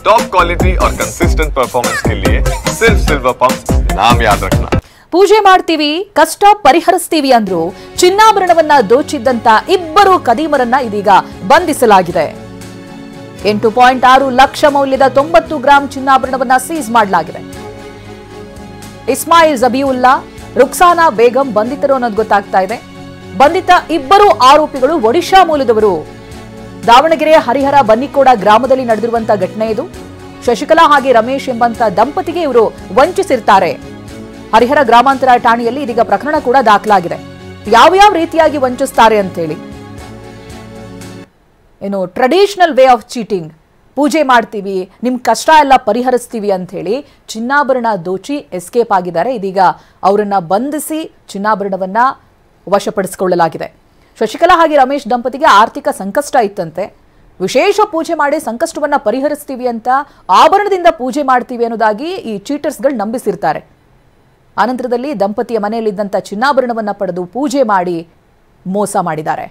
Top quality और consistent performance के लिए सिर्फ सिल्वर पंप नाम याद रखना। ಪೂಜೆ ಮಾಡ್ತೀವಿ, ಕಷ್ಟ ಪರಿಹರಿಸ್ತೀವಿ ಅಂದ್ರು ಚಿನ್ನಾಭರಣವನ್ನ ದೋಚಿದ್ದಂತ ಇಬ್ಬರು ಕದೀಮರನ್ನ ಇದೀಗ ಬಂಧಿಸಲಾಗಿದೆ. 8.6 ಲಕ್ಷ ಮೌಲ್ಯದ 90 ಗ್ರಾಂ ಚಿನ್ನಾಭರಣವನ್ನ ಸೀಸ್ ಮಾಡಲಾಗಿದೆ. ಇಸ್ಮಾಯಿಲ್ ಜಬಿಯುಲ್ಲಾ, ರುಕ್ಸಾನಾ ಬೇಗಂ ಬಂಧಿತರು ಅನ್ನೋದು ಗೊತ್ತಾಗ್ತಾ ಇದೆ. ಬಂಧಿತ ಇಬ್ಬರು ಆರೋಪಿಗಳು ಒಡಿಶಾ ಮೂಲದವರು. ದಾವಣಗೆರೆಯ ಹರಿಹರ ಬನ್ನಿಕೋಡ ಗ್ರಾಮದಲ್ಲಿ ನಡೆದಿರುವಂತಹ ಘಟನೆ ಇದು. ಶಶಿಕಲಾ ಹಾಗೆ ರಮೇಶ್ ಎಂಬಂತ ದಂಪತಿಗೆ ಇವರು ವಂಚಿಸಿರ್ತಾರೆ. ಹರಿಹರ ಗ್ರಾಮಾಂತರ ಠಾಣೆಯಲ್ಲಿ ಇದೀಗ ಪ್ರಕರಣ ಕೂಡ ದಾಖಲಾಗಿದೆ. ಯಾವ ರೀತಿಯಾಗಿ ವಂಚಿಸ್ತಾರೆ ಅಂತ ಹೇಳಿ, ಏನು ಟ್ರೆಡಿಷನಲ್ ವೇ ಆಫ್ ಚೀಟಿಂಗ್, ಪೂಜೆ ಮಾಡ್ತೀವಿ, ನಿಮ್ ಕಷ್ಟ ಎಲ್ಲ ಪರಿಹರಿಸ್ತೀವಿ ಅಂತ ಹೇಳಿ ಚಿನ್ನಾಭರಣ ದೋಚಿ ಎಸ್ಕೇಪ್ ಆಗಿದ್ದಾರೆ. ಇದೀಗ ಅವರನ್ನ ಬಂಧಿಸಿ ಚಿನ್ನಾಭರಣವನ್ನ ವಶಪಡಿಸಿಕೊಳ್ಳಲಾಗಿದೆ. ಶಶಿಕಲಾ ಹಾಗೆ ರಮೇಶ್ ದಂಪತಿಗೆ ಆರ್ಥಿಕ ಸಂಕಷ್ಟ ಇತ್ತಂತೆ. ವಿಶೇಷ ಪೂಜೆ ಮಾಡಿ ಸಂಕಷ್ಟವನ್ನ ಪರಿಹರಿಸ್ತೀವಿ ಅಂತ ಆಭರಣದಿಂದ ಪೂಜೆ ಮಾಡ್ತೀವಿ ಅನ್ನೋದಾಗಿ ಈ ಚೀಟರ್ಸ್ಗಳು ನಂಬಿಸಿರ್ತಾರೆ. ಅನಂತರದಲ್ಲಿ ದಂಪತಿಯ ಮನೆಯಲ್ಲಿದ್ದಂಥ ಚಿನ್ನಾಭರಣವನ್ನ ಪಡೆದು ಪೂಜೆ ಮಾಡಿ ಮೋಸ ಮಾಡಿದ್ದಾರೆ.